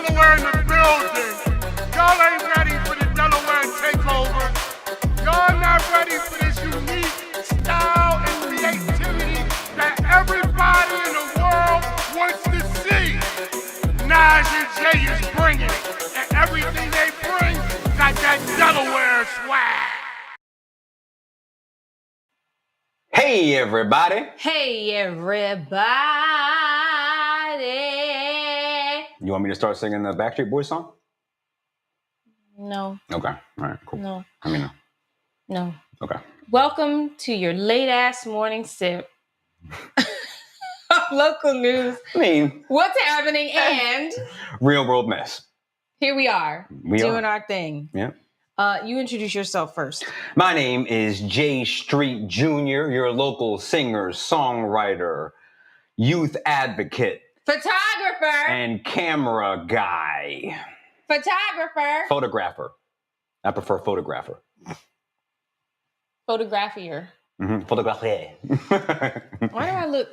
Delaware in the building. Y'all ain't ready for the Delaware takeover. Y'all not ready for this unique style and creativity that everybody in the world wants to see. Nas and Jay is bringing it, and everything they bring got that Delaware swag. Hey, everybody. Hey, everybody. You want me to start singing the Backstreet Boys song? No. Okay. All right, cool. No. I mean, No. okay. Welcome to your late-ass morning sip of local news. I mean, What's happening? And real world mess. here we are doing our thing. Yeah. You introduce yourself first. My name is Jay Street Jr., your local singer, songwriter, youth advocate, Photographer. and camera guy. Photographer. I prefer photographer. Photographier. Photographer. Why do I look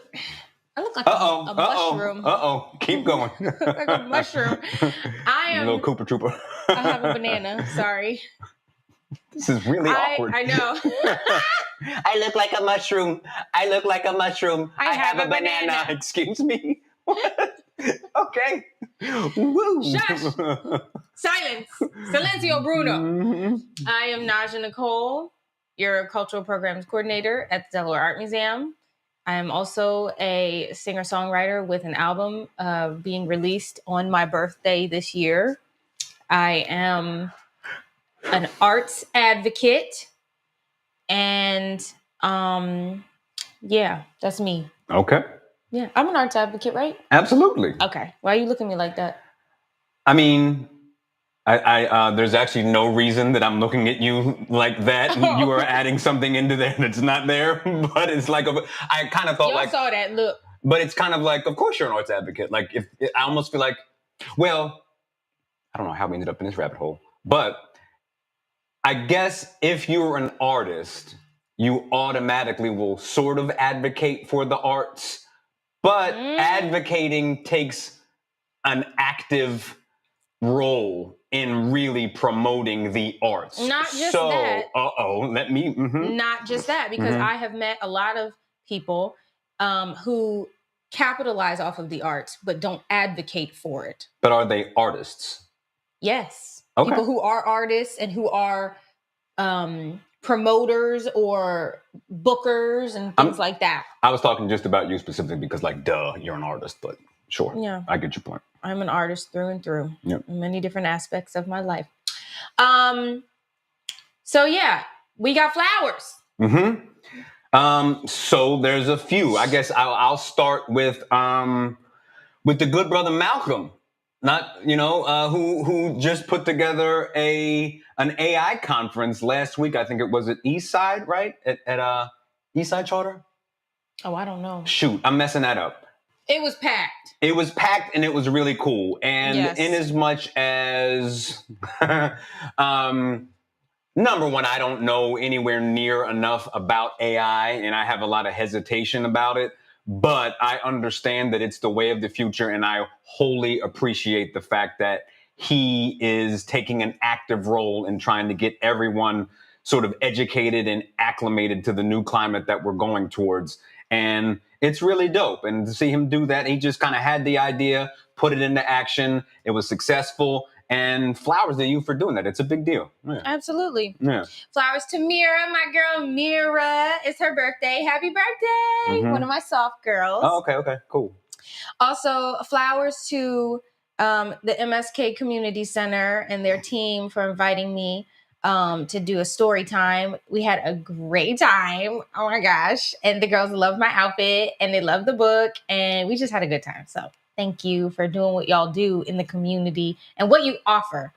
like a mushroom. Keep going. Like a mushroom. I am a little Cooper Trooper. I have a banana. Sorry. This is really awkward. I know. I look like a mushroom. I I have a banana. Excuse me. What? Okay. Woo. Shush. Silence. Silencio, Bruno. I am Naja Nicole, your cultural programs coordinator at the Delaware Art Museum. I am also a singer-songwriter with an album being released on my birthday this year. I am an arts advocate, and yeah, that's me. Okay. Yeah, I'm an arts advocate, right? Absolutely. Okay. Why are you looking at me like that? I mean, I there's actually no reason that I'm looking at you like that. You are adding something into there that's not there, but it's like I kind of thought Y'all saw that look. But it's kind of like, of course you're an arts advocate. Like I almost feel like, well, I don't know how we ended up in this rabbit hole, but I guess if you're an artist, you automatically will sort of advocate for the arts, but advocating takes an active role in really promoting the arts. Not just that. Not just that, because I have met a lot of people who capitalize off of the arts, but don't advocate for it. But are they artists? Yes. Okay. People who are artists and who are promoters or bookers and things like that. I was talking just about you specifically because, like, duh, you're an artist, but sure. Yeah. I get your point. I'm an artist through and through. Yep. In many different aspects of my life. So yeah, we got flowers. So there's a few. I guess I'll start with the good brother Malcolm. Who just put together an AI conference last week. I think it was at Eastside, right? At Eastside Charter? Oh, I don't know. Shoot, I'm messing that up. It was packed. It was packed and it was really cool. And yes. In as much as number one, I don't know anywhere near enough about AI and I have a lot of hesitation about it. But I understand that it's the way of the future, and I wholly appreciate the fact that he is taking an active role in trying to get everyone sort of educated and acclimated to the new climate that we're going towards. And it's really dope. And to see him do that, he just kind of had the idea, put it into action. It was successful. And flowers to you for doing that. It's a big deal. Yeah. Absolutely. Yeah. Flowers to Mira, my girl Mira. It's her birthday. Happy birthday. One of my soft girls. Oh, okay. Cool. Also, flowers to the MSK Community Center and their team for inviting me to do a story time. We had a great time. Oh my gosh. And the girls loved my outfit and they loved the book. And we just had a good time. So thank you for doing what y'all do in the community and what you offer.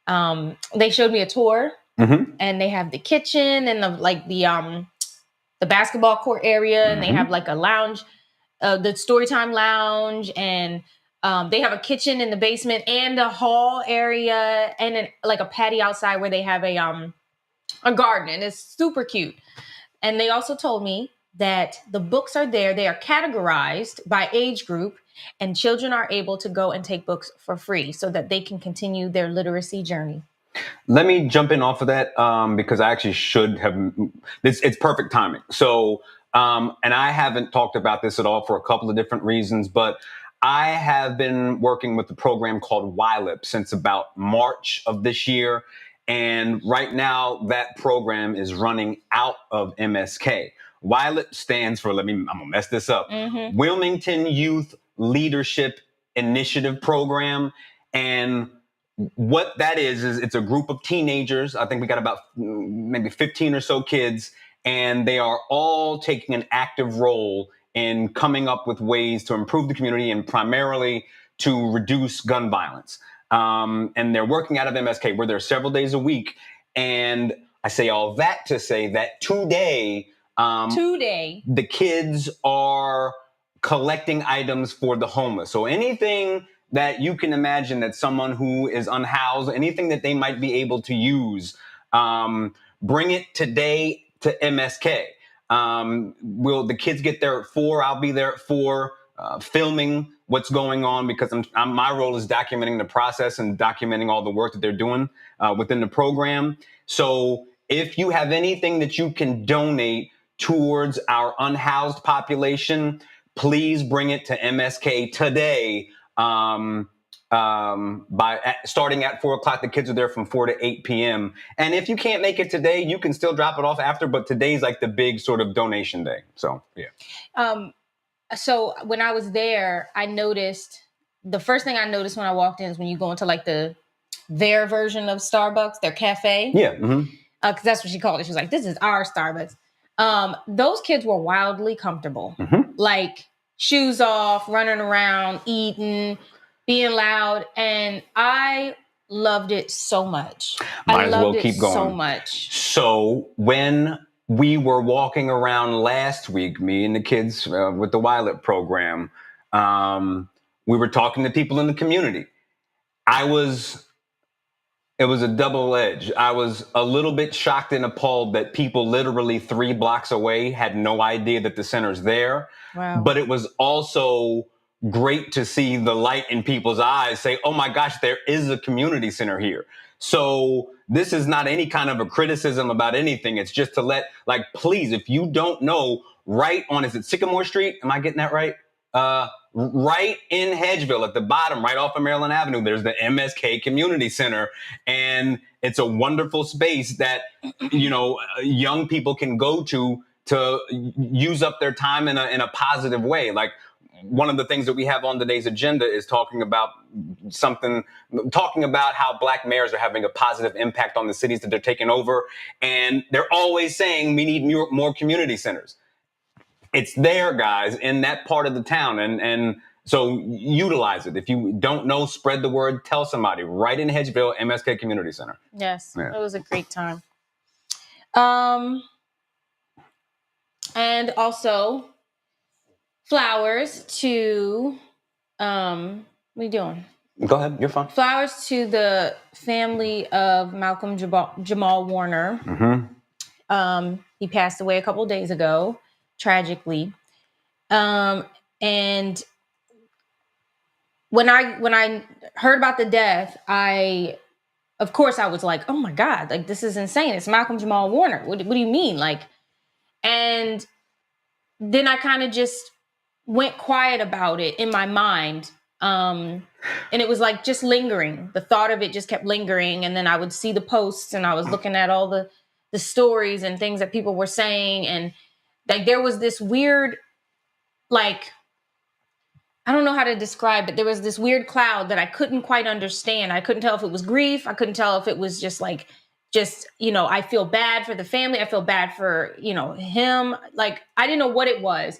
They showed me a tour and they have the kitchen and the basketball court area and they have like a lounge, the Storytime lounge, and they have a kitchen in the basement and a hall area and like a patio outside where they have a garden, and it's super cute. And they also told me that the books are there. They are categorized by age group, and children are able to go and take books for free so that they can continue their literacy journey. Let me jump in off of that because I actually should have this. It's perfect timing. So, and I haven't talked about this at all for a couple of different reasons, but I have been working with a program called YLIP since about March of this year. And right now that program is running out of MSK. YLIP stands for, I'm gonna mess this up, Wilmington Youth Leadership Initiative Program. And what that is it's a group of teenagers. I think we got about maybe 15 or so kids, and they are all taking an active role in coming up with ways to improve the community and primarily to reduce gun violence. And they're working out of MSK. We're there several days a week. And I say all that to say that today, the kids are collecting items for the homeless. So anything that you can imagine that someone who is unhoused, anything that they might be able to use, bring it today to MSK. Will the kids get there at 4? I'll be there at 4, filming what's going on because my role is documenting the process and documenting all the work that they're doing within the program. So if you have anything that you can donate towards our unhoused population, please bring it to MSK today. Starting at 4 o'clock, the kids are there from 4 to 8 p.m. And if you can't make it today, you can still drop it off after. But today's like the big sort of donation day. So, yeah. So when I was there, the first thing I noticed when I walked in is when you go into like their version of Starbucks, their cafe. Yeah. Because that's what she called it. She was like, this is our Starbucks. Those kids were wildly comfortable. Like shoes off, running around, eating, being loud. And I loved it so much. Might as well keep going. So much. So when we were walking around last week, me and the kids with the YLIP program, we were talking to people in the community. It was a double edge. I was a little bit shocked and appalled that people literally 3 blocks away had no idea that the center's there. Wow. But it was also great to see the light in people's eyes say, oh my gosh, there is a community center here. So this is not any kind of a criticism about anything. It's just to please, if you don't know, is it Sycamore Street? Am I getting that right? Right in Hedgeville at the bottom, right off of Maryland Avenue, there's the MSK Community Center. And it's a wonderful space that, young people can go to use up their time in a positive way. Like one of the things that we have on today's agenda is talking about how Black mayors are having a positive impact on the cities that they're taking over. And they're always saying we need more community centers. It's there, guys, in that part of the town. And so utilize it. If you don't know, spread the word, tell somebody. Right in Hedgeville, MSK Community Center. Yes, yeah. It was a great time. And also flowers to, what are you doing? Go ahead, you're fine. Flowers to the family of Malcolm Jamal Warner. He passed away a couple of days ago, tragically. And when I heard about the death, of course I was like, oh my God, like this is insane. It's Malcolm Jamal Warner. What do you mean? And then I kind of just went quiet about it in my mind. And it was like just lingering. The thought of it just kept lingering. And then I would see the posts and I was looking at all the stories and things that people were saying. And like there was this weird, I don't know how to describe it. There was this weird cloud that I couldn't quite understand. I couldn't tell if it was grief. I couldn't tell if it was just I feel bad for the family. I feel bad for, him. Like, I didn't know what it was.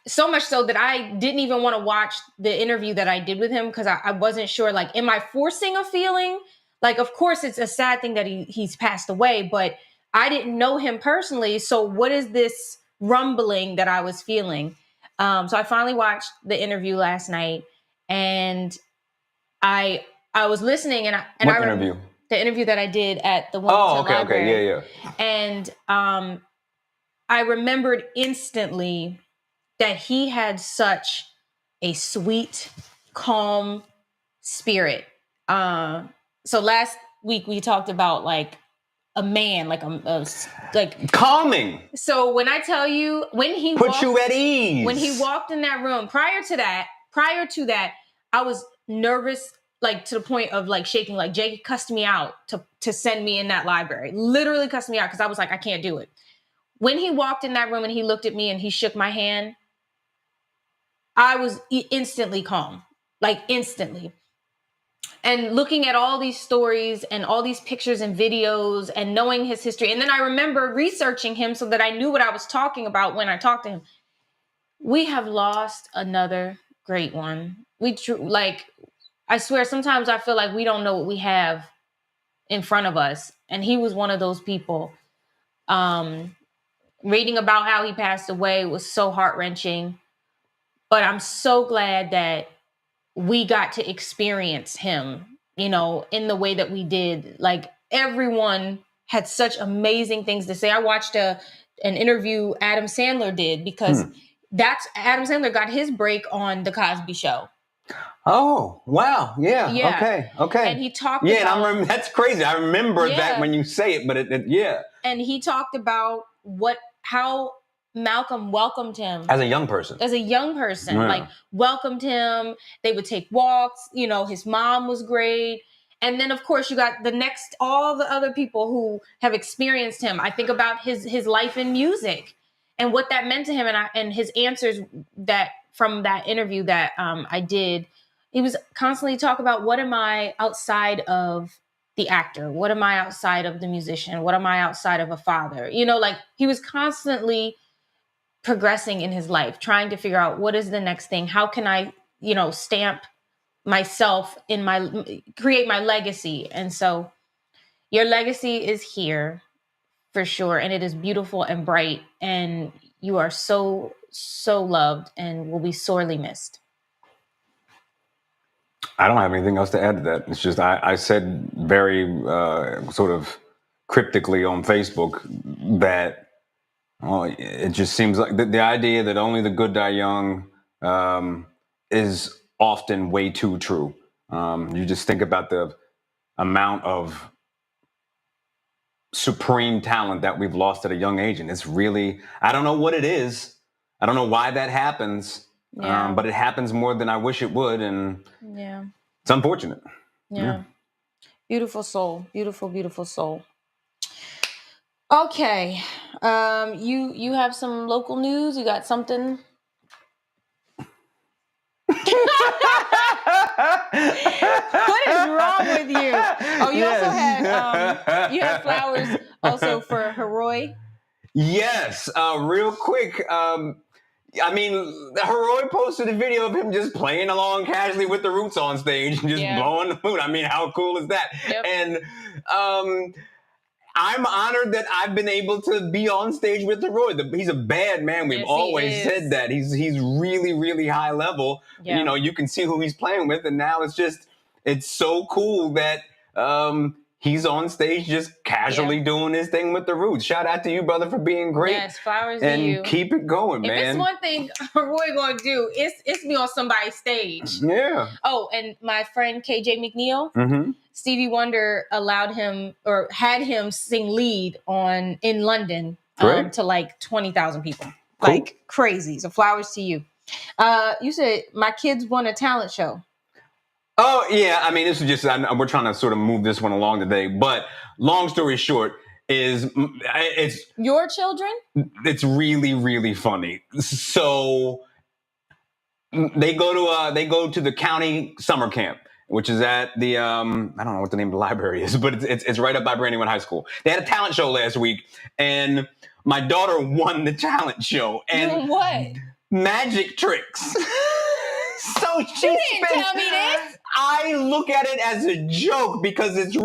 So much so that I didn't even want to watch the interview that I did with him because I wasn't sure, am I forcing a feeling? Of course, it's a sad thing that he's passed away, but I didn't know him personally. So what is this rumbling that I was feeling? So I finally watched the interview last night, and I was listening, and what interview? The interview that I did at the Wilmington Library. Okay, yeah. And I remembered instantly that he had such a sweet, calm spirit. So last week we talked about like a man, like Calming. So when I tell you, when he Put you at ease. when he walked in that room, prior to that, I was nervous, like to the point of like shaking. Like Jay cussed me out to send me in that library. Literally cussed me out because I was like, I can't do it. When he walked in that room and he looked at me and he shook my hand, I was instantly calm, like instantly. And looking at all these stories and all these pictures and videos and knowing his history. And then I remember researching him so that I knew what I was talking about when I talked to him. We have lost another great one. I swear, sometimes I feel like we don't know what we have in front of us. And he was one of those people. Reading about how he passed away was so heart-wrenching. But I'm so glad that we got to experience him, in the way that we did. Like, everyone had such amazing things to say. I watched an interview Adam Sandler did, because Adam Sandler got his break on The Cosby Show. Oh, wow. Yeah. Okay. And he talked about... that's crazy. I remember that when you say it, but And he talked about how Malcolm welcomed him as a young person, like welcomed him. They would take walks. His mom was great. And then of course you got all the other people who have experienced him. I think about his life in music and what that meant to him. And his answers that from that interview that I did, he was constantly talking about, what am I outside of the actor? What am I outside of the musician? What am I outside of a father? Like he was constantly progressing in his life, trying to figure out what is the next thing. How can I, stamp myself create my legacy. And so your legacy is here for sure. And it is beautiful and bright. And you are so, so loved and will be sorely missed. I don't have anything else to add to that. It's just, I said very sort of cryptically on Facebook that it just seems like the idea that only the good die young is often way too true. You just think about the amount of supreme talent that we've lost at a young age. And it's really, I don't know what it is. I don't know why that happens, but it happens more than I wish it would. And it's unfortunate. Yeah. Beautiful soul. Beautiful, beautiful soul. Okay. You have some local news? You got something? What is wrong with you? Oh, you also had you had flowers also for Heroy? Yes. Real quick. Heroy posted a video of him just playing along casually with the Roots on stage and just blowing the mood. I mean, how cool is that? Yep. And I'm honored that I've been able to be on stage with Heroy. He's a bad man. We've always said that. He's really, really high level. Yeah. You can see who he's playing with. And now it's so cool that he's on stage just casually doing his thing with the Roots. Shout out to you, brother, for being great. Yes, flowers to you. And keep it going, man. If it's one thing Heroy gonna do, it's be on somebody's stage. Yeah. Oh, and my friend KJ McNeil, Stevie Wonder had him sing lead in London to like 20,000 people. Cool. Like crazy. So flowers to you. You said my kids won a talent show. Oh, yeah. I mean, this is just, we're trying to sort of move this one along today. But long story short it's... Your children? It's really, really funny. So they go to the county summer camp, which is at the, I don't know what the name of the library is, but it's right up by Brandywine High School. They had a talent show last week, and my daughter won the talent show. And what? Magic tricks. So you didn't tell me this. I look at it as a joke because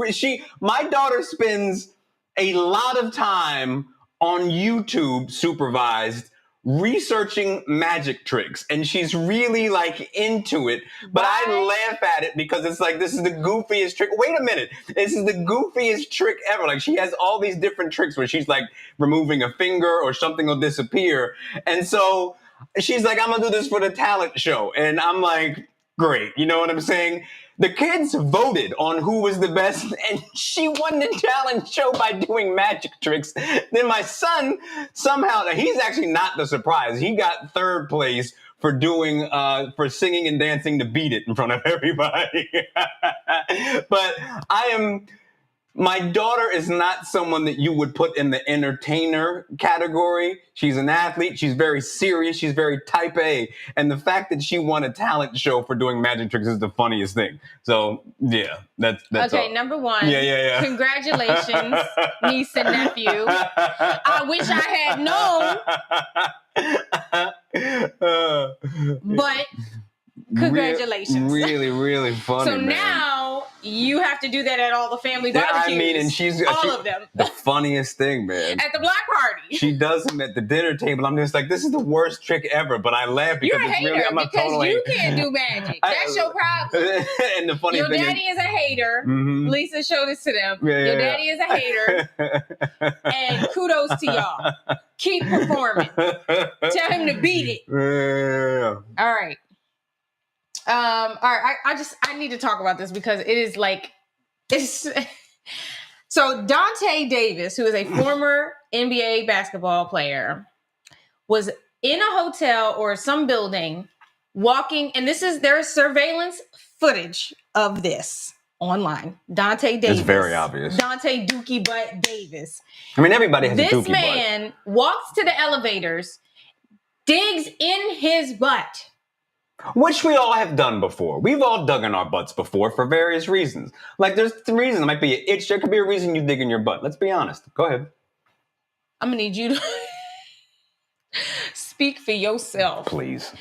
my daughter spends a lot of time on YouTube supervised researching magic tricks, and she's really like into it. But I laugh at it because it's like, this is the goofiest trick. Wait a minute. This is the goofiest trick ever. Like, she has all these different tricks where she's like removing a finger or something will disappear. And so she's like, I'm gonna do this for the talent show. And I'm like, great. You know what I'm saying? The kids voted on who was the best, and she won the talent show by doing magic tricks. Then my son somehow, he's actually not the surprise. He got third place for doing, for singing and dancing to Beat It in front of everybody. But my daughter is not someone that you would put in the entertainer category. She's an athlete. She's very serious. She's very type A. And the fact that she won a talent show for doing magic tricks is the funniest thing. So, yeah, that's okay, all. Number one. Yeah. Congratulations, niece and nephew. I wish I had known. But congratulations. Really, really funny. So man. Now you have to do that at all the family barbecues. I mean, and she's all of them. The funniest thing, man. At the block party. She does them at the dinner table. I'm just like, this is the worst trick ever. But I laugh because You're a it's hater really, I'm a because total you can't do magic. That's your problem. And the funny Your thing daddy is a hater. Mm-hmm. Lisa showed this to them. Yeah. Your daddy is a hater. And kudos to y'all. Keep performing. Tell him to beat it. Yeah. All right. All right. I need to talk about this because it is like, it's so Dahntay Davis, who is a former NBA basketball player, was in a hotel or some building walking, and there's surveillance footage of this online. Dahntay Davis. It's very obvious. Dahntay Dookie Butt Davis. I mean, everybody has a dookie butt. This man walks to the elevators, digs in his butt. Which we all have done before. We've all dug in our butts before for various reasons. Like, there's the reason. There might be an itch. There could be a reason you dig in your butt. Let's be honest. Go ahead. I'm going to need you to speak for yourself. Please.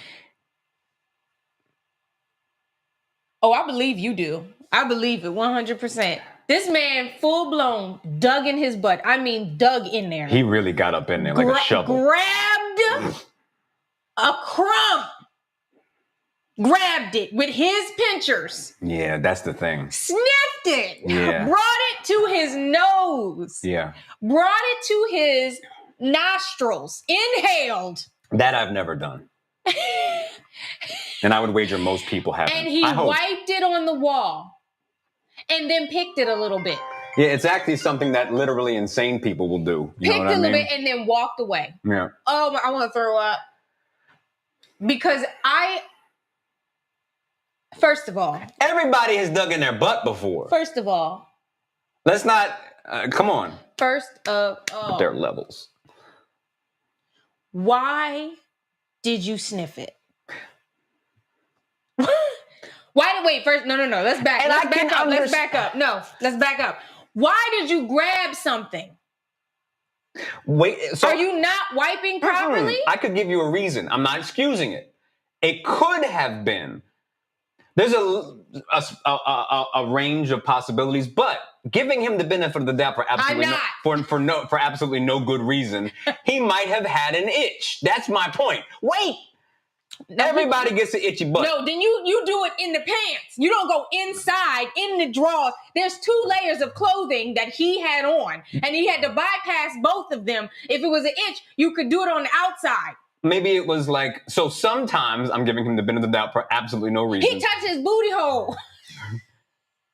Oh, I believe you do. I believe it 100%. This man full-blown dug in his butt. I mean, dug in there. He really got up in there like a shovel. Grabbed a crumb. Grabbed it with his pinchers. Yeah, that's the thing. Sniffed it. Yeah. Brought it to his nose. Yeah. Brought it to his nostrils. Inhaled. That I've never done. And I would wager most people haven't. And he wiped it on the wall. And then picked it a little bit. Yeah, it's actually something that literally insane people will do. You know what I mean? Picked a little bit and then walked away. Yeah. Oh, I want to throw up. Because first of all. Everybody has dug in their butt before. First of all. Let's not, come on. First of all. There are levels. Why did you sniff it? Wait, first, no. Let's back up. No, let's back up. Why did you grab something? Wait, so are you not wiping properly? I could give you a reason. I'm not excusing it. It could have been. There's a range of possibilities, but giving him the benefit of the doubt for absolutely no good reason, he might have had an itch. That's my point. Wait. Everybody gets an itchy butt. No, then you do it in the pants. You don't go inside, in the drawers. There's 2 layers of clothing that he had on, and he had to bypass both of them. If it was an itch, you could do it on the outside. Maybe it was like, so sometimes I'm giving him the benefit of the doubt for absolutely no reason. He touched his booty hole.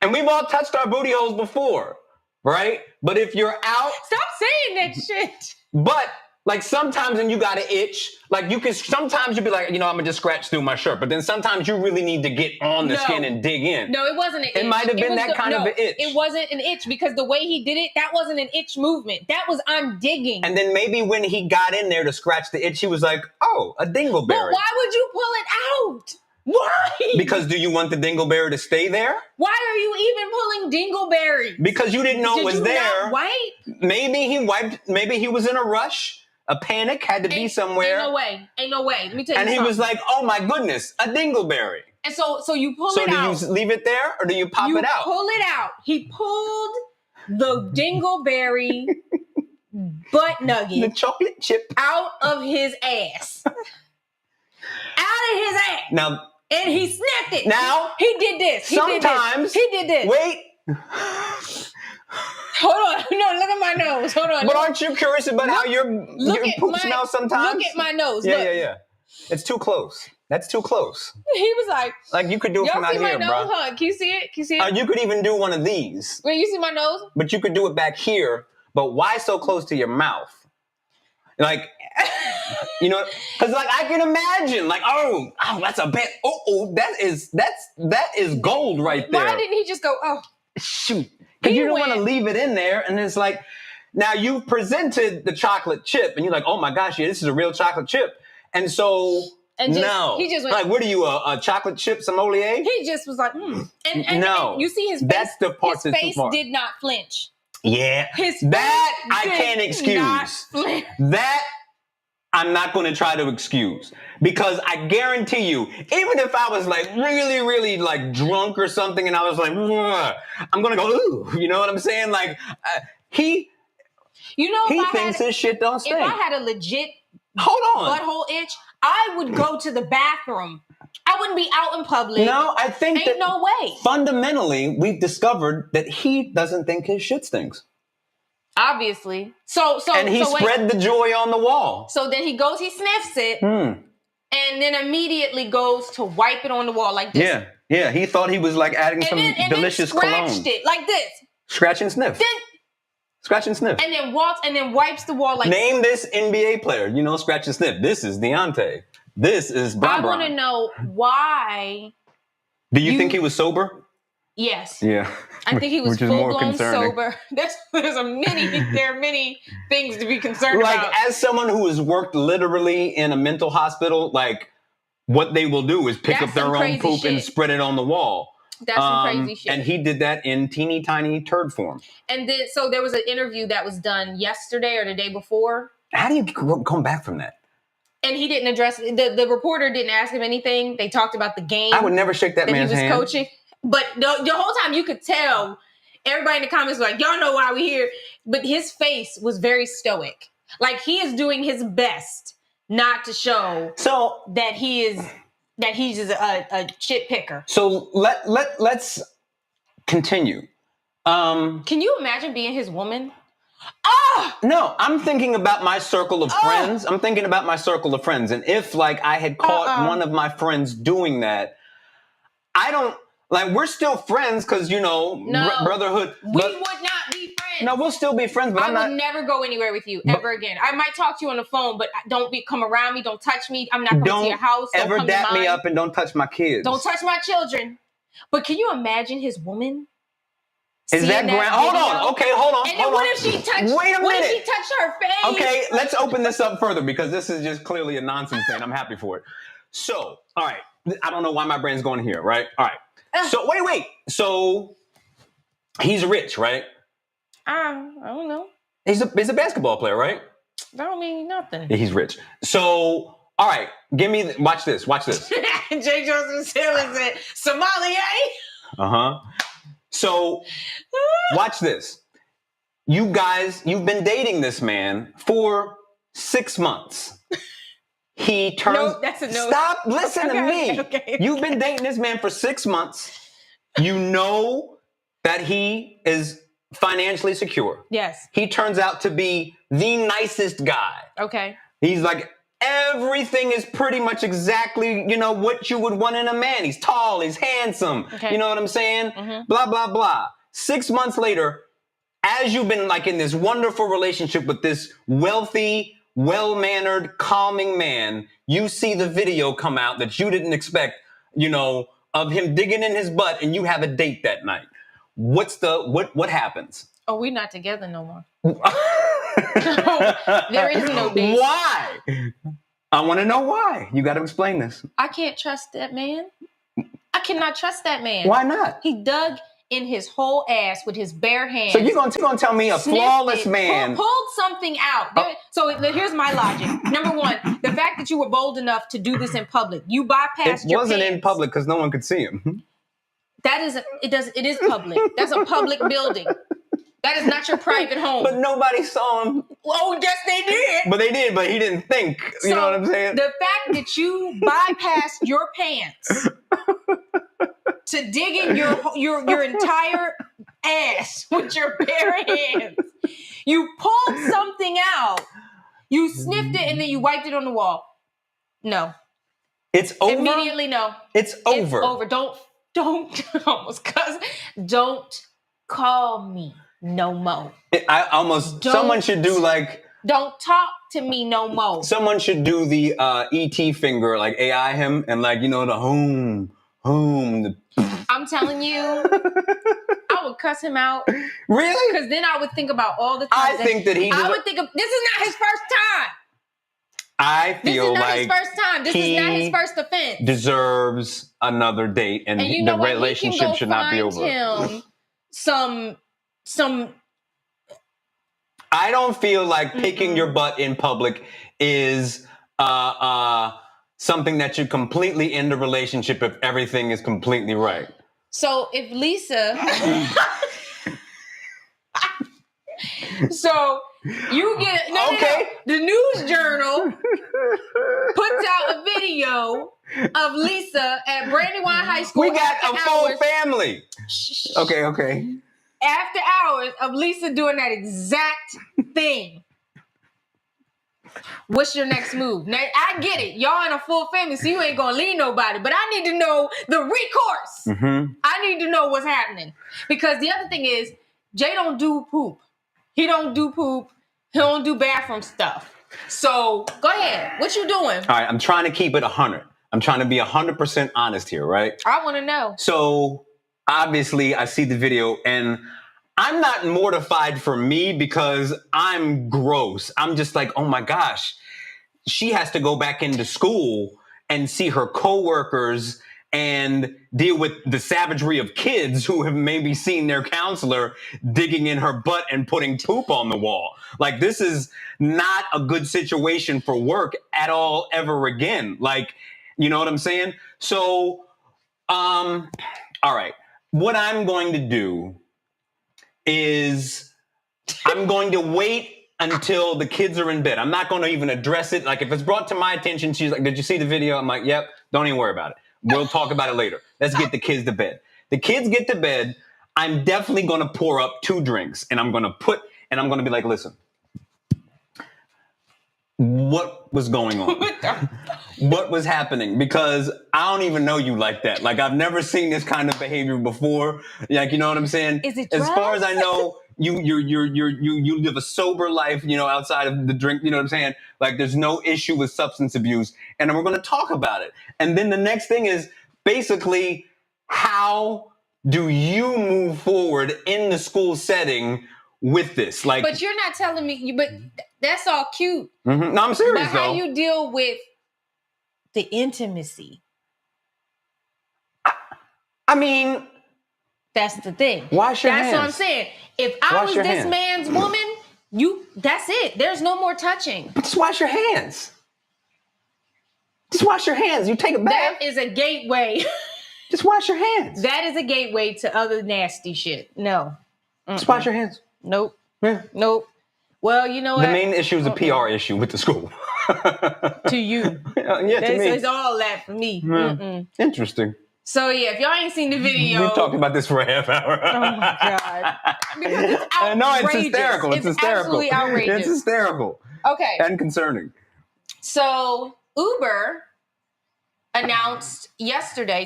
And we've all touched our booty holes before, right? But if you're out... Stop saying that shit. But... like sometimes when you got an itch, like sometimes you'll be like, I'm gonna just scratch through my shirt. But then sometimes you really need to get on the skin and dig in. No, it wasn't an itch. It might have been that kind of an itch. It wasn't an itch because the way he did it, that wasn't an itch movement. That was I'm digging. And then maybe when he got in there to scratch the itch, he was like, oh, a dingleberry. But why would you pull it out? Why? Because do you want the dingleberry to stay there? Why are you even pulling dingleberries? Because you didn't know it was there. Not wipe? Maybe he wiped, maybe he was in a rush. A panic had to be somewhere. Ain't no way. Let me tell you something. And he was like, oh my goodness, a dingleberry. And so you pull it out. So do you leave it there or do you pop it out? You pull it out. He pulled the dingleberry butt The nugget chocolate chip. out of his ass. Out of his ass. Now, And he sniffed it. Now, he did this. He sometimes. He did this. Wait. Hold on. No, look at my nose. Hold on. But aren't you curious about how your poop smells sometimes? Look at my nose. Yeah, look. yeah. It's too close. That's too close. He was like you could do it from out see my here, nose, bro. huh? Can you see it? Can you see it? You could even do one of these. Wait, you see my nose? But you could do it back here. But why so close to your mouth? Like, you know, because like I can imagine, like, oh, that's a bit. That is gold right there. Why didn't he just go? Oh, shoot, because you don't want to leave it in there, and it's like, now you've presented the chocolate chip, and you're like, oh my gosh, yeah, this is a real chocolate chip, and so. He just went, like, what are you, a chocolate chip sommelier? He just was like, And you see his face. That's the part his face did not flinch. Yeah. That I can't excuse. That I'm not going to try to excuse. Because I guarantee you, even if I was like really, really like drunk or something and I was like, I'm going to go, ooh, you know what I'm saying? Like, he thinks his shit don't stink. If I had a legit butthole itch, I would go to the bathroom. I wouldn't be out in public. No, I think Ain't no way. Fundamentally, we've discovered that he doesn't think his shit stinks. Obviously. And he spread the joy on the wall. So then he goes, he sniffs it, and then immediately goes to wipe it on the wall like this. Yeah. He thought he was like adding some delicious cologne. And then scratched it like this. Scratch and sniff. Scratch and sniff. And then walks and then wipes the wall like Name this NBA player. You know, scratch and sniff. This is Dahntay. This is Bron. I want to know why. Do you think he was sober? Yes. Yeah. I think he was full-blown sober. There are many things to be concerned about. Like, as someone who has worked literally in a mental hospital, like, what they will do is pick up their own poop and spread it on the wall. That's some crazy shit. And he did that in teeny tiny turd form. And then, so there was an interview that was done yesterday or the day before. How do you come back from that? And he didn't address it. The reporter didn't ask him anything. They talked about the game. I would never shake that man's hand. He was coaching. But the whole time you could tell, everybody in the comments was like, y'all know why we here. But his face was very stoic. Like, he is doing his best not to show that he's a shit picker. So let's continue. Can you imagine being his woman? No, I'm thinking about my circle of friends. I'm thinking about my circle of friends. And if like I had caught one of my friends doing that, I don't like, we're still friends because, you know, brotherhood. We would not be friends. No, we'll still be friends, but I would never go anywhere with you ever again. I might talk to you on the phone, but come around me. Don't touch me. I'm not coming to your house. Don't ever dap me up and don't touch my kids. Don't touch my children. But can you imagine his woman? Is that grand? Hold on. Okay, hold on. And then what if she touched? Wait a minute. What if she touched her face? Okay, let's open this up further because this is just clearly a nonsense thing. I'm happy for it. So, all right. I don't know why my brain's going here, right? All right. So, wait. So, he's rich, right? I don't know. He's a basketball player, right? That don't mean nothing. He's rich. So, all right. Watch this. Jay Joseph Hill is it sommelier? Uh-huh. So, watch this. You guys, you've been dating this man for 6 months. He turns... No, that's a no. Stop, listen to me. Okay. You've been dating this man for 6 months. You know that he is financially secure. Yes. He turns out to be the nicest guy. Okay. He's like, everything is pretty much exactly, you know, what you would want in a man. He's tall, he's handsome. Okay. You know what I'm saying? Mm-hmm. Blah, blah, blah. 6 months later, as you've been like in this wonderful relationship with this wealthy, well-mannered, calming man, you see the video come out that you didn't expect, you know, of him digging in his butt, and you have a date that night. What happens? Oh, we're not together no more. No, there is no date. Why? I want to know why. You got to explain this. I can't trust that man. I cannot trust that man. Why not? He dug in his whole ass with his bare hands. So you're gonna tell me a flawless man pulled something out. So here's my logic. Number one, the fact that you were bold enough to do this in public, you bypassed your wasn't pants. in public because no one could see him. It is public. That's a public building. That is not your private home. But nobody saw him. Oh, yes, they did. But they did, but he didn't think. You know what I'm saying? The fact that you bypassed your pants to dig in your entire ass with your bare hands. You pulled something out. You sniffed it and then you wiped it on the wall. No. It's over. Immediately no. It's over. It's over. Don't almost cuss. Don't call me no more. Someone should do like. Don't talk to me no more. Someone should do the ET finger, like AI him, and like, the home. I'm telling you, I would cuss him out. Really? Because then I would think about all the times. I think that he. I would think of this is not his first time. I feel this is not like his first time. This is not his first offense. Deserves another date, and you know the relationship should not be over. Him some. I don't feel like picking your butt in public is something that should completely end a relationship if everything is completely right. So if Lisa, so you get the News Journal puts out a video of Lisa at Brandywine High School. We got a full family. Okay. After hours of Lisa doing that exact thing. What's your next move? Now, I get it. Y'all in a full family, so you ain't gonna leave nobody. But I need to know the recourse. Mm-hmm. I need to know what's happening. Because the other thing is, Jay don't do poop. He don't do poop. He don't do bathroom stuff. So go ahead. What you doing? All right, I'm trying to keep it 100. I'm trying to be 100% honest here, right? I want to know. So obviously, I see the video and I'm not mortified for me because I'm gross. I'm just like, oh my gosh, she has to go back into school and see her coworkers and deal with the savagery of kids who have maybe seen their counselor digging in her butt and putting poop on the wall. Like, this is not a good situation for work at all ever again. Like, you know what I'm saying? So, all right. What I'm going to do is I'm going to wait until the kids are in bed. I'm not going to even address it. Like, if it's brought to my attention, she's like, did you see the video? I'm like, yep, don't even worry about it. We'll talk about it later. Let's get the kids to bed. The kids get to bed. I'm definitely going to pour up 2 drinks and I'm going to be like, listen, what was going on? What was happening? Because I don't even know you like that. Like, I've never seen this kind of behavior before. Like, you know what I'm saying? Is it as drugs? far as I know, you live a sober life, outside of the drink, you know what I'm saying? Like, there's no issue with substance abuse. And we're going to talk about it. And then the next thing is basically, how do you move forward in the school setting with this? Like, but you're not telling me, but that's all cute. Mm-hmm. No, I'm serious. But how you deal with the intimacy? I mean, that's the thing. Wash your hands. That's what I'm saying. If I was this man's woman, that's it. There's no more touching. But just wash your hands. Just wash your hands. You take a bath. That is a gateway. Just wash your hands. That is a gateway to other nasty shit. No. Just wash your hands. Nope. Yeah. Nope. Well, you know what? The main issue is a PR issue with the school. To you. Yeah, to me. It's all that for me. Mm. Interesting. So, yeah, if y'all ain't seen the video. We've talked about this for a half hour. Oh, my God. Because it's outrageous. No, it's hysterical. It's hysterical. Absolutely outrageous. It's hysterical. Okay. And concerning. So, Uber announced yesterday.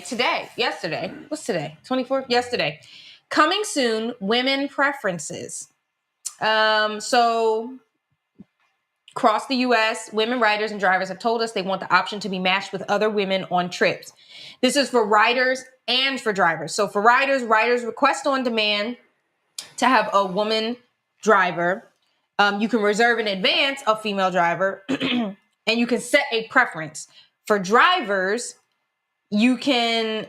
What's today? 24th? Yesterday. Coming soon, women preferences. So across the U.S., women riders and drivers have told us they want the option to be matched with other women on trips. This is for riders and for drivers. So for riders request on demand to have a woman driver. You can reserve in advance a female driver and you can set a preference. For drivers, you can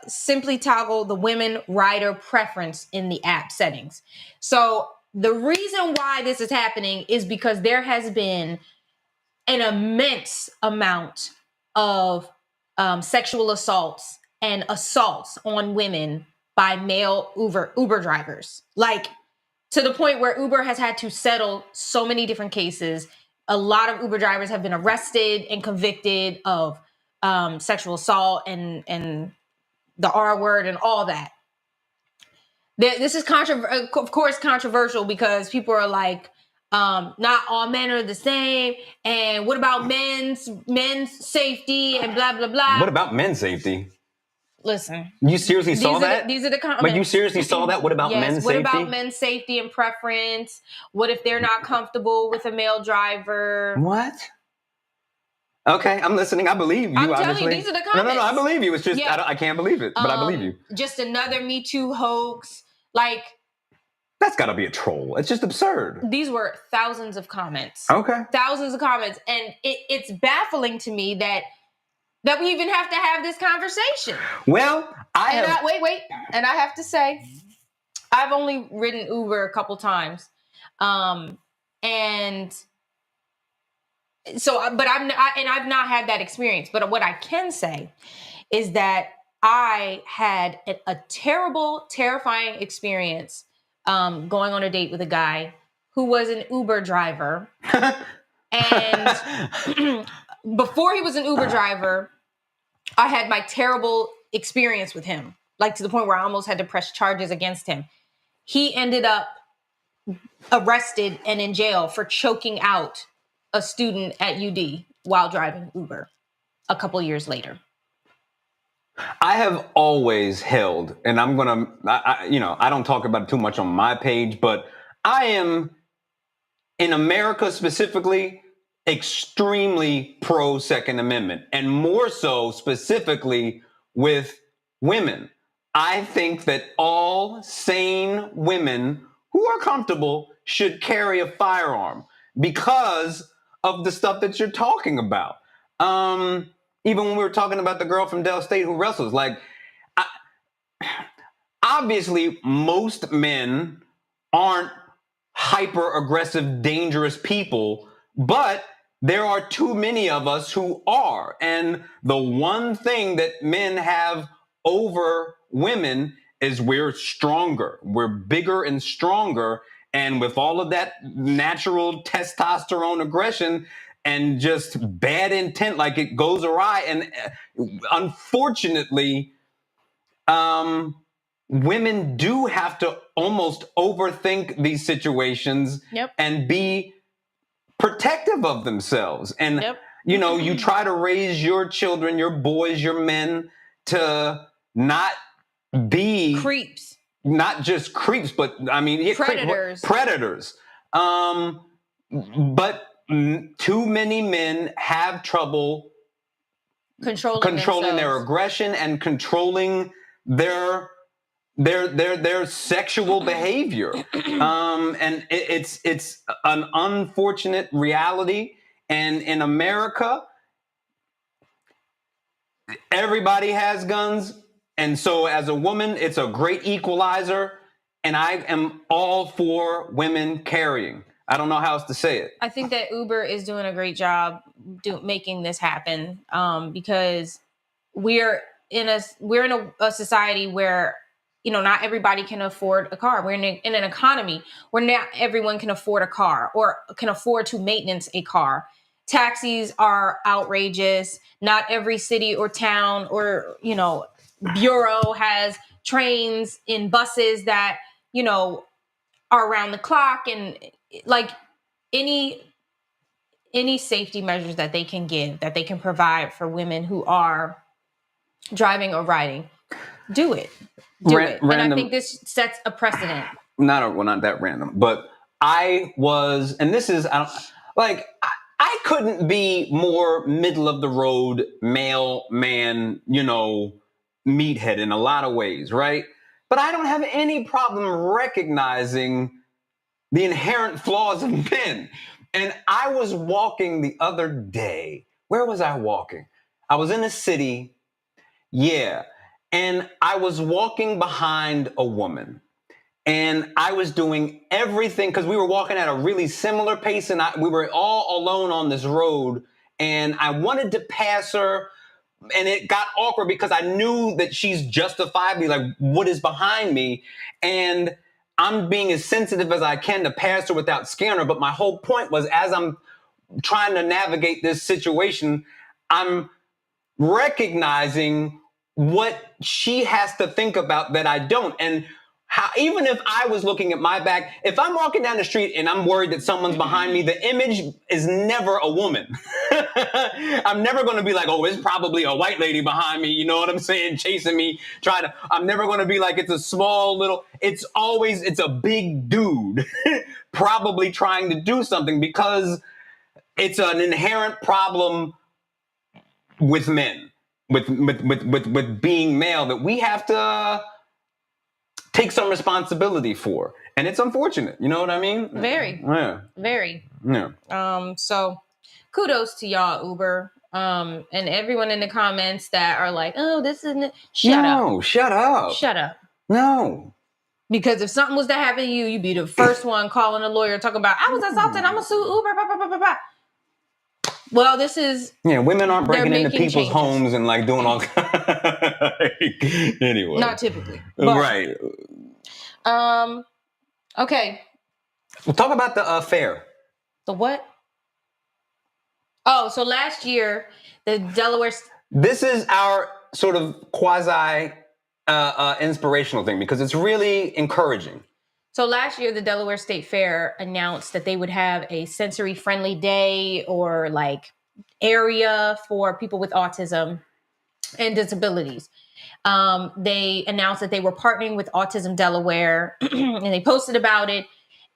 simply toggle the women rider preference in the app settings. So the reason why this is happening is because there has been an immense amount of sexual assaults and assaults on women by male Uber drivers. Like, to the point where Uber has had to settle so many different cases. A lot of Uber drivers have been arrested and convicted of sexual assault and the R word and all that. This is of course controversial because people are like, not all men are the same, and what about men's safety and blah blah blah. What about men's safety? Listen, you seriously saw that? These are the comments. But you seriously saw that? What about men's safety? What about men's safety and preference? What if they're not comfortable with a male driver? What? Okay, I'm listening. I believe you. I'm obviously. telling you, these are the comments. No, I believe you. It's just I can't believe it, but I believe you. Just another Me Too hoax. Like, that's got to be a troll. It's just absurd. These were thousands of comments. Okay. Thousands of comments. And it's baffling to me that we even have to have this conversation. Well, wait. And I have to say, I've only ridden Uber a couple times. And so, but I've not had that experience. But what I can say is that I had a terrible, terrifying experience going on a date with a guy who was an Uber driver. And before he was an Uber driver, I had my terrible experience with him, like to the point where I almost had to press charges against him. He ended up arrested and in jail for choking out a student at UD while driving Uber a couple years later. I have always held, and I'm going to, I don't talk about it too much on my page, but I am, in America specifically, extremely pro Second Amendment, and more so specifically with women. I think that all sane women who are comfortable should carry a firearm because of the stuff that you're talking about. Even when we were talking about the girl from Del State who wrestles, like, obviously most men aren't hyper aggressive, dangerous people, but there are too many of us who are. And the one thing that men have over women is we're stronger. We're bigger and stronger. And with all of that natural testosterone aggression and just bad intent, like it goes awry. And unfortunately, women do have to almost overthink these situations and be protective of themselves. And, you try to raise your children, your boys, your men to not be creeps. Not just creeps, but predators. Predators. But too many men have trouble controlling their aggression and controlling their sexual behavior. And it's an unfortunate reality. And in America, everybody has guns. And so as a woman, it's a great equalizer. And I am all for women carrying. I don't know how else to say it. I think that Uber is doing a great job making this happen, because we're in a society where, not everybody can afford a car. We're in an economy where not everyone can afford a car or can afford to maintenance a car. Taxis are outrageous. Not every city or town or, bureau has trains and buses that, are around the clock, and like any safety measures that they can give, that they can provide for women who are driving or riding, do it. And I think this sets a precedent. Not that random, but I couldn't be more middle of the road male man, meathead in a lot of ways, right? But I don't have any problem recognizing the inherent flaws of men. And I was walking the other day. Where was I walking? I was in a city. Yeah. And I was walking behind a woman. And I was doing everything because we were walking at a really similar pace, and we were all alone on this road. And I wanted to pass her, and it got awkward because I knew that she's justifiably like, what is behind me? And I'm being as sensitive as I can to pass her without scaring her. But my whole point was, as I'm trying to navigate this situation, I'm recognizing what she has to think about that I don't. And how, even if I was looking at my back, if I'm walking down the street and I'm worried that someone's behind me, the image is never a woman. I'm never going to be like, oh, it's probably a white lady behind me. You know what I'm saying? Chasing me, I'm never going to be like, it's a small little, it's a big dude probably trying to do something, because it's an inherent problem with men, with being male, that we have to take some responsibility for. And it's unfortunate. You know what I mean? Very. Yeah. Very. Yeah. So kudos to y'all, Uber. And everyone in the comments that are like, oh, this isn't shut up. Shut up. Shut up. No. Because if something was to happen to you, you'd be the first one calling a lawyer talking about, I was assaulted, I'm gonna sue Uber, blah, blah, blah, blah, blah. Well, this is... Yeah, women aren't breaking into people's changes. homes and like doing all... Anyway. Not typically. But, right. Okay. We'll talk about the fair. The what? Oh, so last year, the Delaware... This is our sort of quasi inspirational thing, because it's really encouraging. So last year, the Delaware State Fair announced that they would have a sensory-friendly day or like area for people with autism and disabilities. They announced that they were partnering with Autism Delaware, and they posted about it.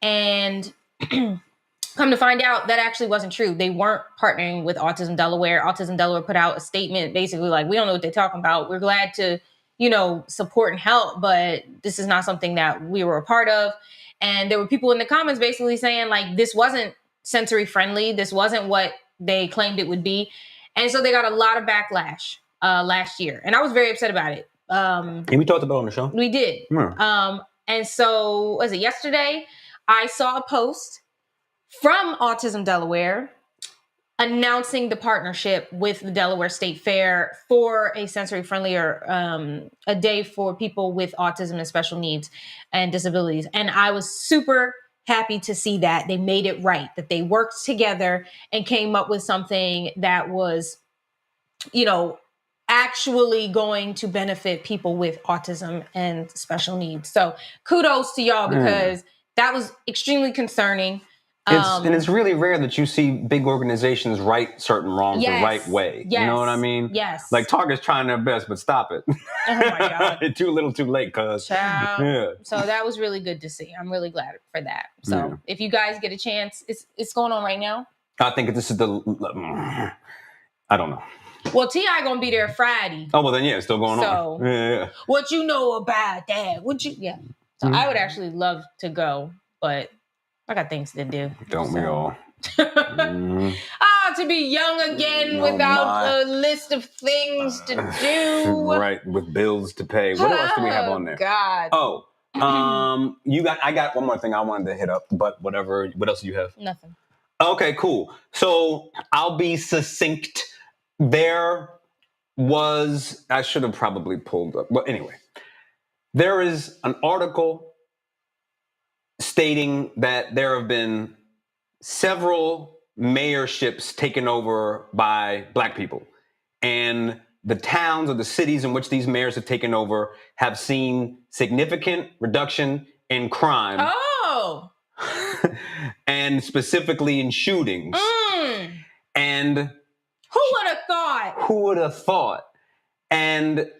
And come to find out, that actually wasn't true. They weren't partnering with Autism Delaware. Autism Delaware put out a statement basically like, we don't know what they're talking about. We're glad to, support and help, but this is not something that we were a part of. And there were people in the comments basically saying like, this wasn't sensory friendly. This wasn't what they claimed it would be. And so they got a lot of backlash last year. And I was very upset about it. And we talked about it on the show. We did. Yeah. And so, was it yesterday? I saw a post from Autism Delaware announcing the partnership with the Delaware State Fair for a sensory-friendly or a day for people with autism and special needs and disabilities. And I was super happy to see that they made it right, that they worked together and came up with something that was, actually going to benefit people with autism and special needs. So kudos to y'all, because that was extremely concerning. And it's really rare that you see big organizations right certain wrongs the right way. Yes, you know what I mean? Yes. Like Target's trying their best, but stop it. Oh my God. Too little, too late, cuz. Yeah. So that was really good to see. I'm really glad for that. So if you guys get a chance, it's going on right now. I think this is I don't know. Well, T.I. gonna be there Friday. Oh, well then, yeah, it's still going on. Yeah. What you know about that? Yeah. So I would actually love to go, but I got things to do. Don't we all? To be young again without a list of things to do. Right, with bills to pay. What else do we have on there? God. Oh, I got one more thing I wanted to hit up, but whatever. What else do you have? Nothing. Okay, cool. So I'll be succinct. There was, I should have probably pulled up, but anyway, there is an article stating that there have been several mayorships taken over by Black people, and the towns or the cities in which these mayors have taken over have seen significant reduction in crime. Oh. And specifically in shootings. And who would have thought? Who would have thought? And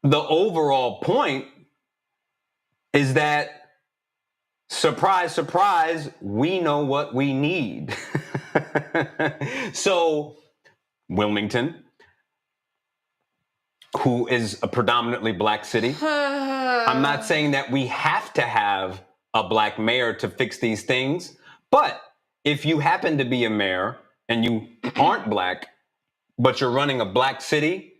the overall point is that, surprise, surprise, we know what we need. So, Wilmington, who is a predominantly Black city, I'm not saying that we have to have a Black mayor to fix these things, but if you happen to be a mayor and you aren't Black, but you're running a Black city,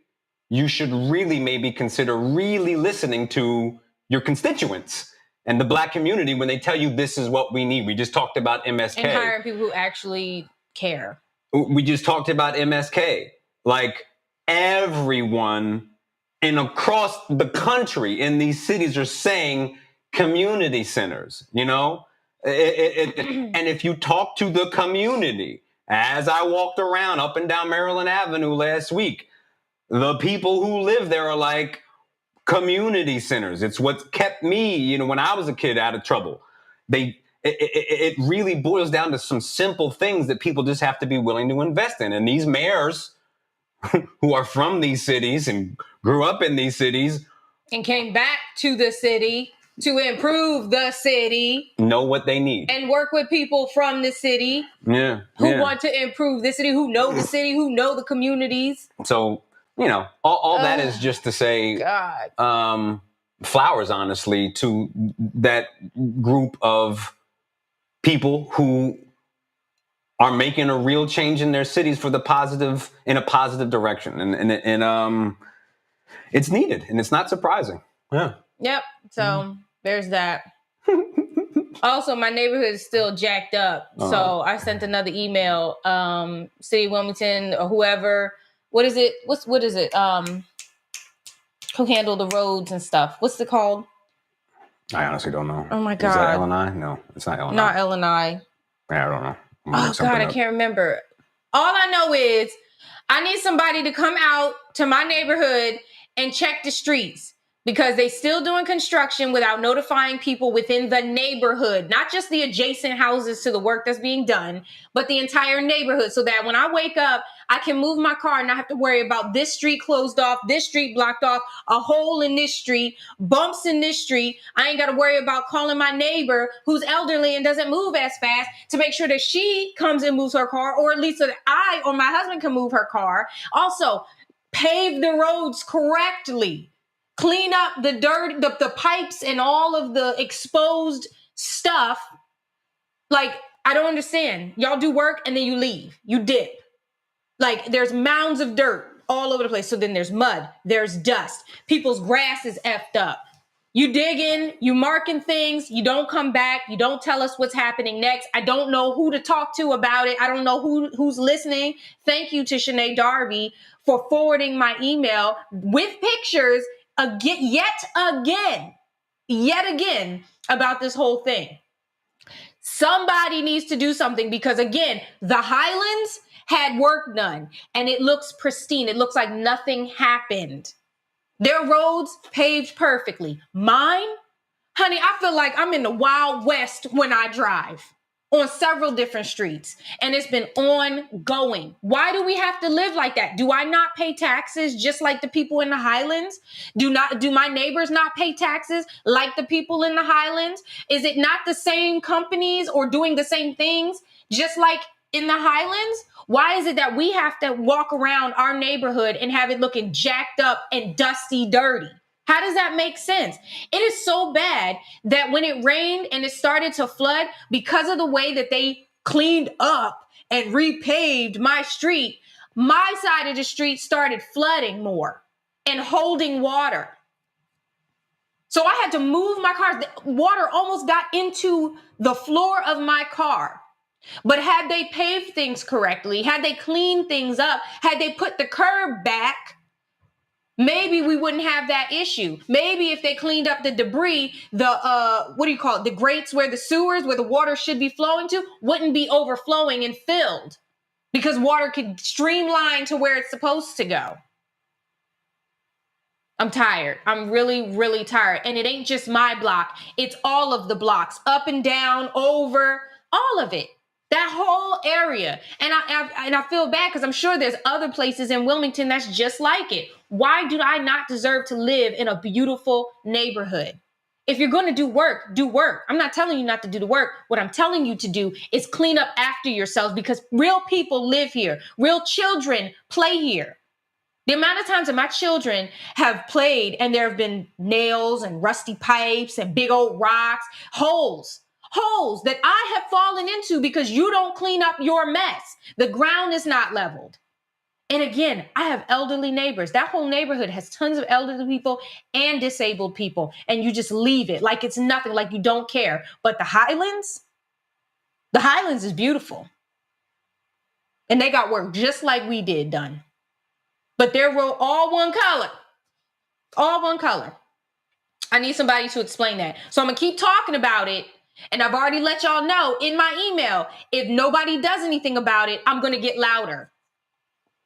you should really maybe consider really listening to your constituents and the Black community when they tell you this is what we need. We just talked about MSK. And hiring people who actually care. We just talked about MSK. Like, everyone across the country in these cities are saying, community centers, you know? And if you talk to the community, as I walked around up and down Maryland Avenue last week, the people who live there are like, community centers. It's what kept me, you know, when I was a kid, out of trouble. It really boils down to some simple things that people just have to be willing to invest in. And these mayors who are from these cities and grew up in these cities and came back to the city to improve the city, know what they need and work with people from the city who want to improve the city, who know the city, who know the communities. So, you know, all that is just to say, flowers, honestly, to that group of people who are making a real change in their cities for the positive, in a positive direction. And it's needed, and it's not surprising. Yeah. Yep. So there's that. Also, my neighborhood is still jacked up. So I sent another email, City of Wilmington or whoever. What is it? What is it? Who handle the roads and stuff? What's it called? I honestly don't know. Oh my God. Is that LNI? No, it's not LNI. Not LNI. Yeah, I don't know. Oh God, I can't remember. All I know is I need somebody to come out to my neighborhood and check the streets, because they still doing construction without notifying people within the neighborhood, not just the adjacent houses to the work that's being done, but the entire neighborhood, so that when I wake up, I can move my car and not have to worry about this street closed off, this street blocked off, a hole in this street, bumps in this street. I ain't got to worry about calling my neighbor who's elderly and doesn't move as fast to make sure that she comes and moves her car, or at least so that I or my husband can move her car. Also, pave the roads correctly. Clean up the dirt, the pipes and all of the exposed stuff. Like, I don't understand. Y'all do work and then you leave. You dip. Like, there's mounds of dirt all over the place. So then there's mud. There's dust. People's grass is effed up. You dig in, you marking things. You don't come back. You don't tell us what's happening next. I don't know who to talk to about it. I don't know who's listening. Thank you to Shanae Darby for forwarding my email with pictures yet again about this whole thing. Somebody needs to do something, because again, the Highlands had work done and it looks pristine. It looks like nothing happened. Their roads paved perfectly. Mine, honey, I feel like I'm in the Wild West when I drive on several different streets, and it's been ongoing. Why do we have to live like that? Do I not pay taxes just like the people in the Highlands? Do my neighbors not pay taxes like the people in the Highlands? Is it not the same companies or doing the same things just like in the Highlands? Why is it that we have to walk around our neighborhood and have it looking jacked up and dusty, dirty? How does that make sense? It is so bad that when it rained and it started to flood, because of the way that they cleaned up and repaved my street, my side of the street started flooding more and holding water. So I had to move my car. The water almost got into the floor of my car. But had they paved things correctly, had they cleaned things up, had they put the curb back, maybe we wouldn't have that issue. Maybe if they cleaned up the debris, the grates where the sewers, where the water should be flowing to, wouldn't be overflowing and filled, because water could streamline to where it's supposed to go. I'm tired. I'm really, really tired. And it ain't just my block. It's all of the blocks, up and down, over, all of it. That whole area. And I feel bad, because I'm sure there's other places in Wilmington that's just like it. Why do I not deserve to live in a beautiful neighborhood? If you're going to do work, do work. I'm not telling you not to do the work. What I'm telling you to do is clean up after yourselves, because real people live here. Real children play here. The amount of times that my children have played and there have been nails and rusty pipes and big old rocks, holes that I have fallen into because you don't clean up your mess. The ground is not leveled. And again, I have elderly neighbors. That whole neighborhood has tons of elderly people and disabled people. And you just leave it like it's nothing, like you don't care. But the Highlands is beautiful. And they got work just like we did done. But they're all one color. All one color. I need somebody to explain that. So I'm going to keep talking about it. And I've already let y'all know in my email, if nobody does anything about it, I'm going to get louder.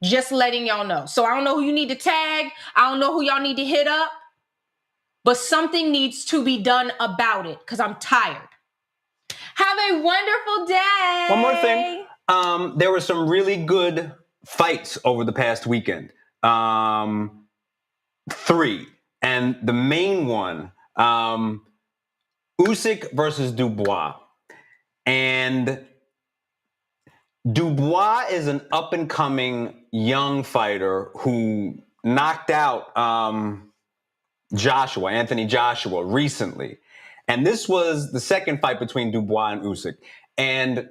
Just letting y'all know. So I don't know who you need to tag. I don't know who y'all need to hit up. But something needs to be done about it because I'm tired. Have a wonderful day. One more thing. There were some really good fights over the past weekend. 3. And the main one, Usyk versus Dubois. And Dubois is an up-and-coming young fighter who knocked out Anthony Joshua, recently. And this was the second fight between Dubois and Usyk. And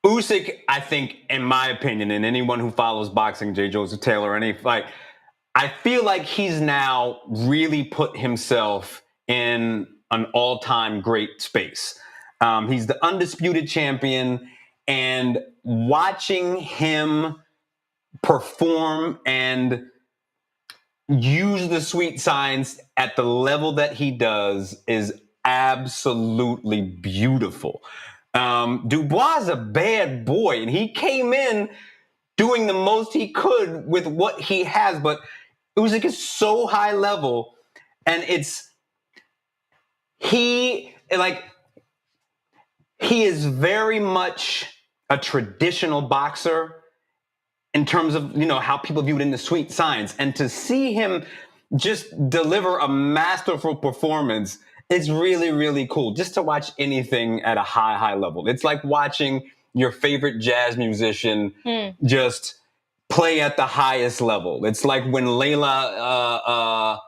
Usyk, I think, in my opinion, and anyone who follows boxing, J. Joseph Taylor, any fight, I feel like he's now really put himself in an all-time great space. He's the undisputed champion, and watching him perform and use the sweet science at the level that he does is absolutely beautiful. Dubois is a bad boy, and he came in doing the most he could with what he has, but Usyk is so high level, and he is very much a traditional boxer in terms of, how people view it in the sweet science. And to see him just deliver a masterful performance, it's really, really cool. Just to watch anything at a high, high level. It's like watching your favorite jazz musician just play at the highest level. It's like when Layla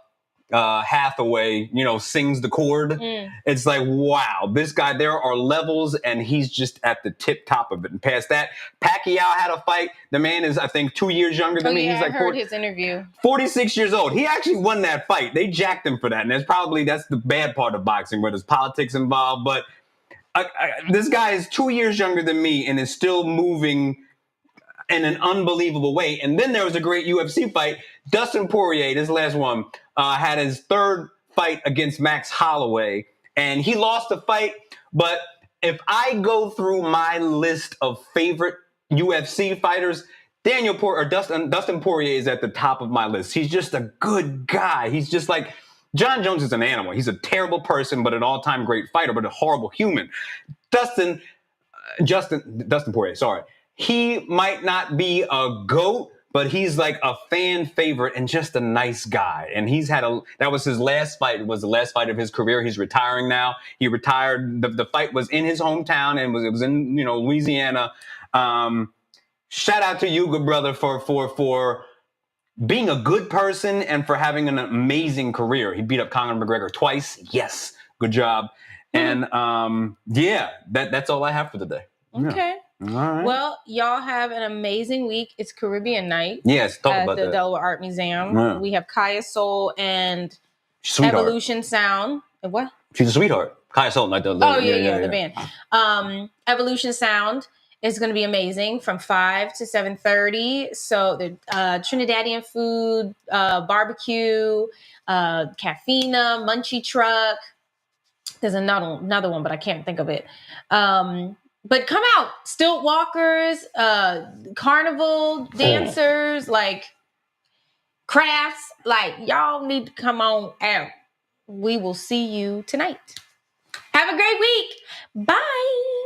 Hathaway, sings the chord. It's like, wow, this guy, there are levels, and he's just at the tip top of it. And past that, Pacquiao had a fight. The man is, I think, 2 years younger than me. Yeah, He's like I heard his interview. 46 years old. He actually won that fight. They jacked him for that. And that's the bad part of boxing, where there's politics involved. But this guy is 2 years younger than me and is still moving in an unbelievable way. And then there was a great UFC fight. Dustin Poirier, this last one, had his third fight against Max Holloway, and he lost the fight. But if I go through my list of favorite UFC fighters, Dustin Poirier is at the top of my list. He's just a good guy. He's just like, John Jones is an animal. He's a terrible person, but an all-time great fighter, but a horrible human. Dustin Poirier, sorry. He might not be a GOAT, but he's like a fan favorite and just a nice guy. And that was his last fight. It was the last fight of his career. He's retiring now. He retired. The fight was in his hometown, and it was in, Louisiana. Shout out to you, good brother, for being a good person and for having an amazing career. He beat up Conor McGregor twice. Yes. Good job. And that's all I have for today. Okay. Yeah. All right. Well, y'all have an amazing week. It's Caribbean night. Yes, talk at about the that. Delaware Art Museum. Yeah. We have Kaya Soul and Sweetheart. Evolution Sound. What? She's a sweetheart. Kaya Soul, like the the band. Evolution Sound is going to be amazing from 5 to 7:30. So the Trinidadian food, barbecue, Caffeina, Munchie Truck. There's another one, but I can't think of it. But come out, stilt walkers, carnival dancers, like crafts, like y'all need to come on out. We will see you tonight. Have a great week. Bye.